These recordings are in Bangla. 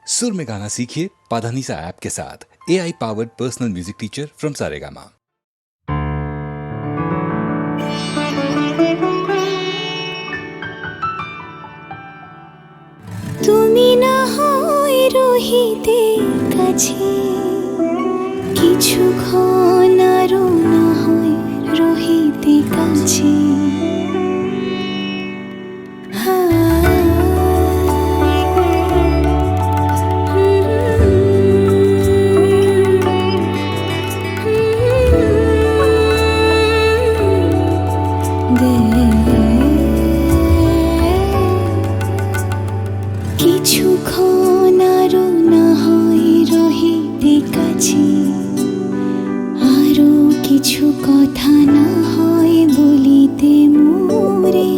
सुर में गाना सीखिए पाधानीसा ऐप के साथ। AI powered personal music teacher from Saregama. তুমি না হয় রহিতে কাছে, কিছুক্ষণ আরো না হয় রহিতে কাছে। কিছুক্ষণ আরো না হয় রহিতে কাছে, আরো কিছু কথা না হয় বলিতে মোরে।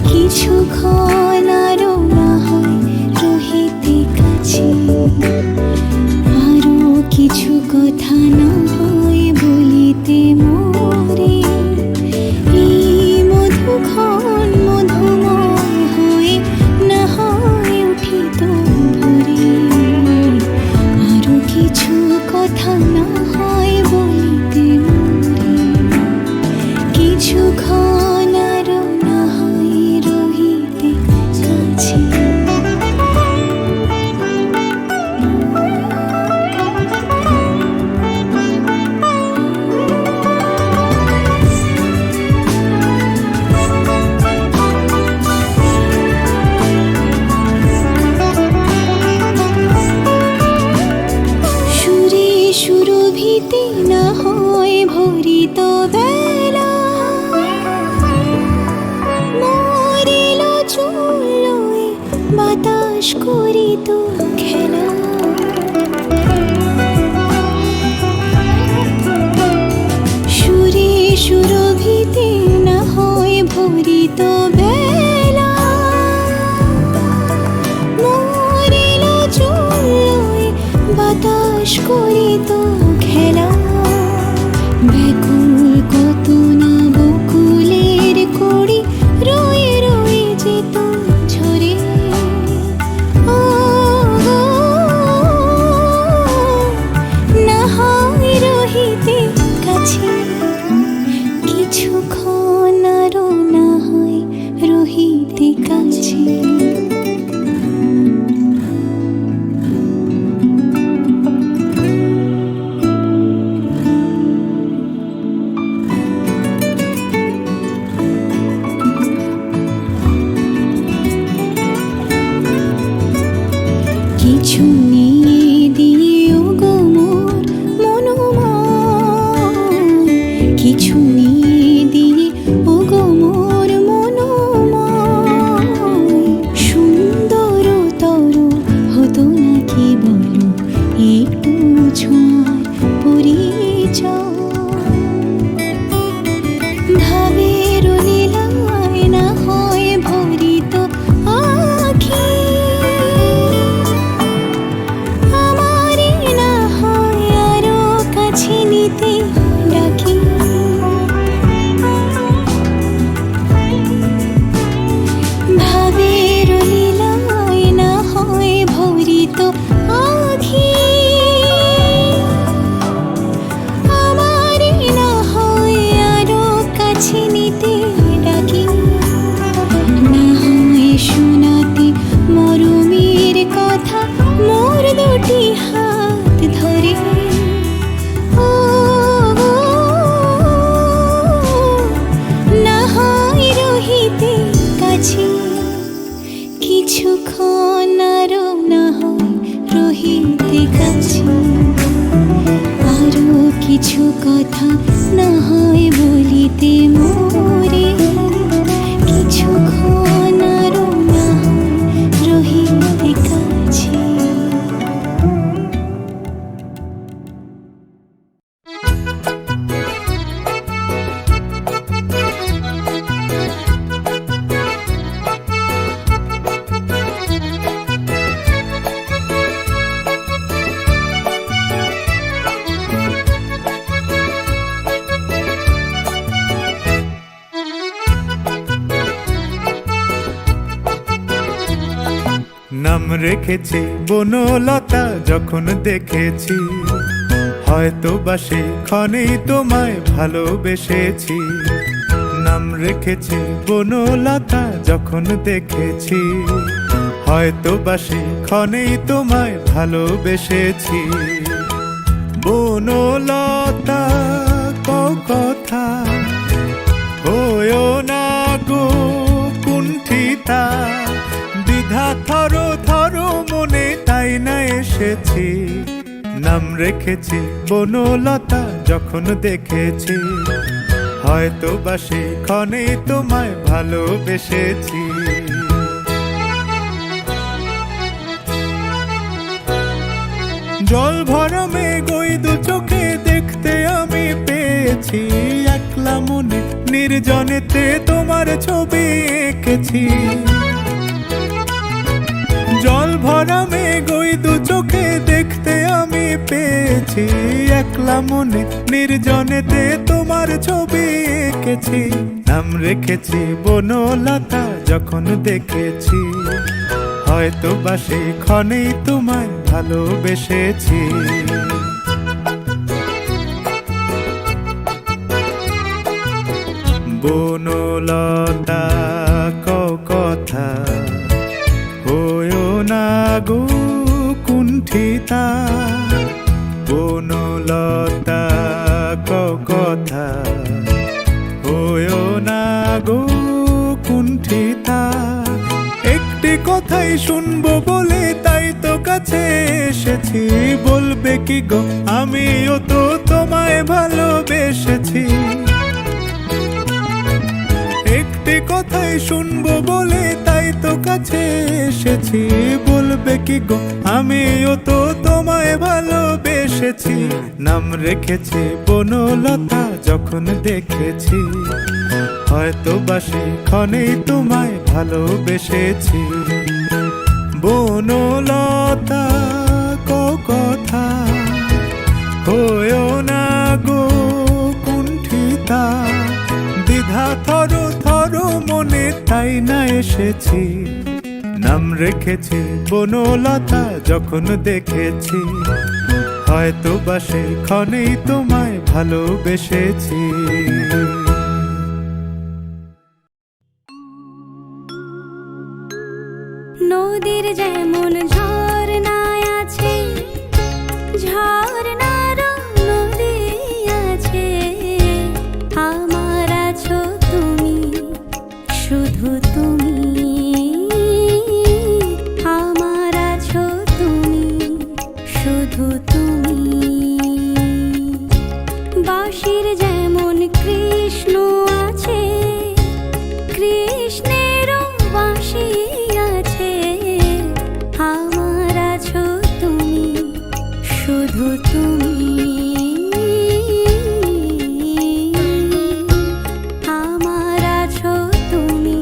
কিছুক্ষণ আরো না হয় রহিতে কাছে, আরো কিছু কথা না হয় বলিতে মোরে। এই মধুক্ষণ মধুময় হয়ে না হয় উঠিত ভোরে, আরো কিছু কথা না হয় বলিতে মোরে। কিছুক্ষণ আরো না হয় রহিতে কাছে। সুরে সুরভিতে না হয় ভরিত বেলা, মরিল চুলোয় বাতাস করিত খেলা। সুরে সুরভিতে না হয় ভরিত বেলা, মরিল চুলোয় বাতাস করিত খেলা। ব্যাকুল কত না বকুলের কড়ি রয়ে রয়ে যেত ঝরে। ও না হয় রহিতে কাছে, কিছুক্ষণ আরো না হয় রহিতে কাছে। কিছু নিয়ে দিও গো মোর মনোময়, কিছু নিয়ে দিয়ে ও গো মোর মনোময়। সুন্দর তর হতো নাকি বলো একটু ছোঁয়ার পরিচয়। ভাবের লীলায় না হয় ভরিত আখি, আমারে না হয় আরো কাছে নিতে ডাকি। ভাবের লীলায় না হয় ভরিত আখি, আমারে না হয় আরো কাছে নিতে ডাকি। না হয় শোনাতে মরমের কথা মোর দুটি হাত ধরে। ও না হয় রহিতে কাছে, কিছুক্ষণ আরো না হয় রহিতে কাছে। আরো কিছু কথা না হয় বলিতে মোরে। কিছুক্ষণ আরো না হয় রহিতে কাছে। রেখেছি বনলতা যখন দেখেছি, হয়তো বা সেক্ষণেই তোমায় ভালোবেসেছি। নাম রেখেছি বনলতা যখন দেখেছি, হয়তো বা সেক্ষণেই তোমায় ভালোবেসেছি। বনলতা কথা হয়ো না গো কুণ্ঠিতা, দ্বিধা থর থর মনে তাই না এসেছি। নাম রেখেছি বনলতা যখন দেখেছি, হয়তো বা সেক্ষণেই তোমায় ভালোবেসেছি। জল ভরা মেঘ ওই দু চোখে দেখতে আমি পেয়েছি, একলা মনে নির্জনেতে তোমার ছবি এঁকেছি। জল ভরা মেঘ ওই দু চোখে দেখতে আমি পেয়েছি, একলা মনে নির্জনেতে তোমার ছবি এঁকেছি। নাম রেখেছি বনলতা যখন দেখেছি, হয়তো বা সেক্ষণেই তোমায় ভালোবেসেছি। বনলতা কথা হয়ো না গো কুণ্ঠিতা, বনলতা কথা হয়ো না গো কুণ্ঠিতা। একটি কথাই শুনবো বলে তাই তো কাছে এসেছি, বলবে কি গো আমিও তো তোমায় ভালোবেসেছি। একটি কথাই শুনবো বলে তাই তো কাছে এসেছি, বলবে কি গো আমিও তো তোমায় ভালোবেসেছি। নাম রেখেছি বনলতা যখন দেখেছি, হয়তো বা সেক্ষণেই তোমায় ভালোবেসেছি। বনলতা কথা হয়ো না গো কুণ্ঠিতা, দ্বিধা থর থর মনে তাই না এসেছি। নাম রেখেছি বনলতা যখন দেখেছি, হয়তো বা সেক্ষণেই তোমায় ভালোবেসেছি। নদীর যেমন ঝর্ণায় আছে, ঝর্ণারও নদী আছে, আমার আছো তুমি, শুধু তুমি, আমার আছো তুমি, শুধু তুমি। বাঁশির যেমন কৃষ্ণ আছে, কৃষ্ণেরও বাঁশি আছে, আমার আছো তুমি, শুধু তুমি, আমার আছো তুমি,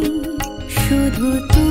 শুধু তুমি।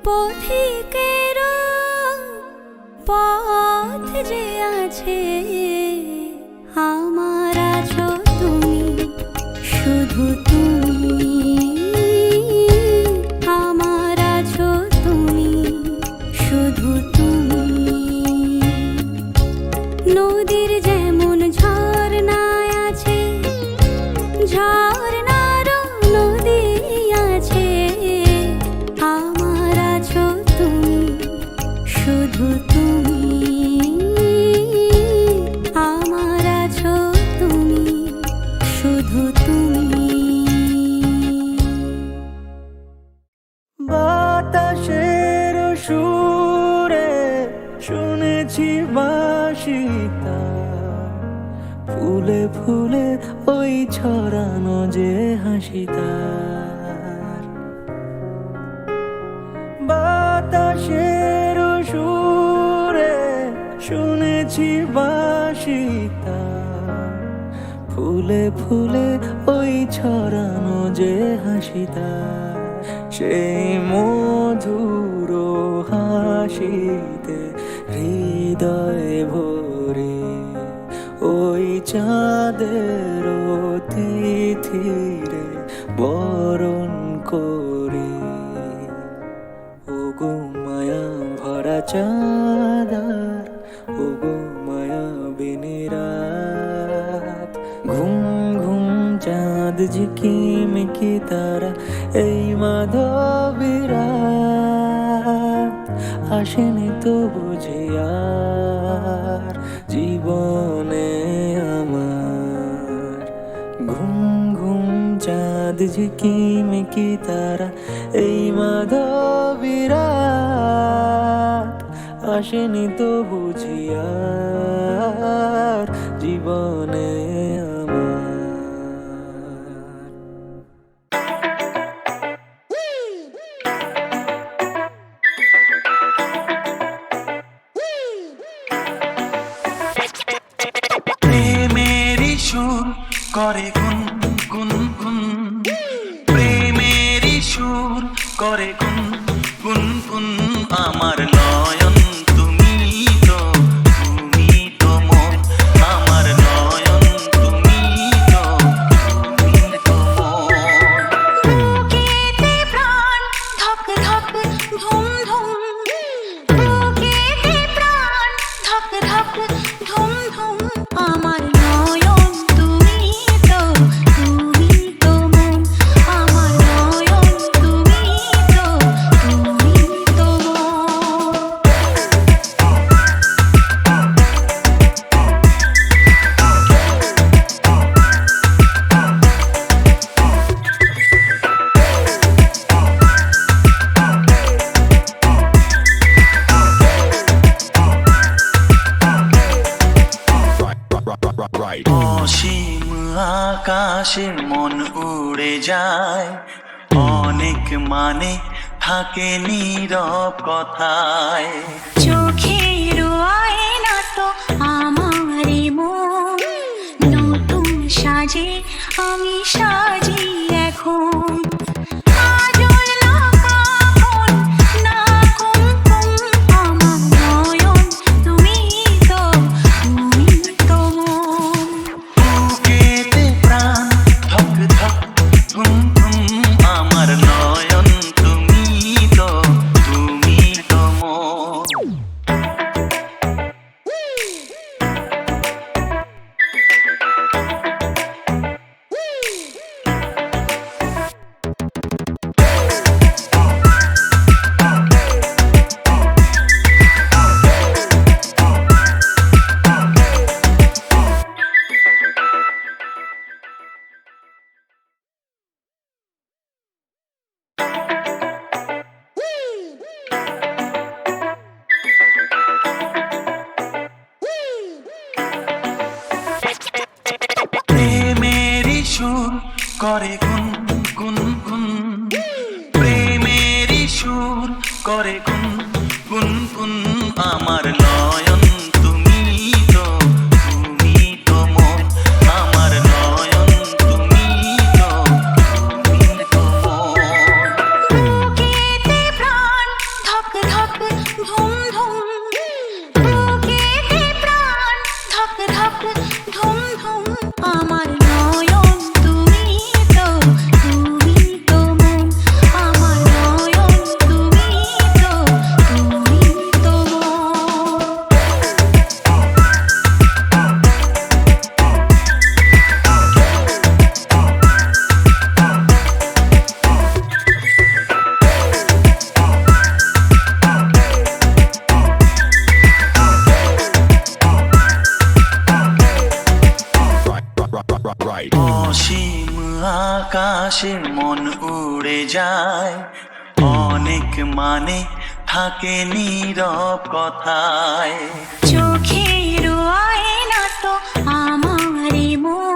পথিকেরও পথ যে আছে, আমার আছো তুমি, শুধু তুমি, আমার আছো তুমি, শুধু তুমি। নদীর যেমন ঝর্ণায় আছে, ঝর্ণারও নদী আছে, আমার আছো তুমি, শুধু তুমি, আমার আছো তুমি, শুধু তুমি। বাতাসের সুরে শুনেছি বাঁশিটা, ফুলে ফুলে ওই ছড়ানো যে হাসিটার। বাতাসের সুরে শুনেছি বাঁশিটা, ফুলে ফুলে ওই ছড়ানো যে হাসিটা। সেই মধুর হাসিতে হৃদয় ভরে ওই চাঁদের তিথিরে বরণ করে। ও গো মায়া ভরা চাঁদার, ও গো মায়া বিনিরাত, ঘুম ঘুম চাঁদ ঝিকিমিকি তারা, এই মাধবীরাত আসেনি তো বুঝি আর জীবনে আমার। ঘুম ঘুম চাঁদ ঝিকিমিকি তারা, এই মাধবীরাত আসেনি তো বুঝি আর জীবনে আমার। প্রেমেরই সুর করে গুন গুন গুন, প্রেমেরই সুর করে গুন গুন গুন, আমার নয়ন তুমি তো, তুমি তো মন, আমার নয়ন তুমি তো, তুমি তো মন। বুকেতে প্রাণ ধক ধক ধুম ধুম, বুকেতে প্রাণ ধক ধক ধুম ধুম, আমার নয়ন তুমি তো, তুমি তো মন, আমার নয়ন তুমি তো, তুমি তো মন। অসীম আকাশে মন উড়ে যায়, অনেক মানে থাকে নীরব কথায়। চোখের আয়না তো আমারই মন, নতুন সাজে আমি সাজি এখন। কাজল না কাফন না কুমকুম, আমার নয়ন তুমি তো, তুমি তো মন। বুকেতে প্রাণ ধক ধক ধুম ধুম, আমার নয়ন তুমি তো, তুমি তো মন। প্রেমেরই সুর করে গুন গুন গুন, প্রেমেরই সুর করে গুন গুন গুন, আমার নয়ন তুমি তো, তুমি তো মন, আমার নয়ন তুমি তো, তুমি তো মন। বুকেতে প্রাণ আকাশে মন উড়ে যায়, অনেক মানে থাকে নীরব কথায়। চোখের আয়না তো আমার মন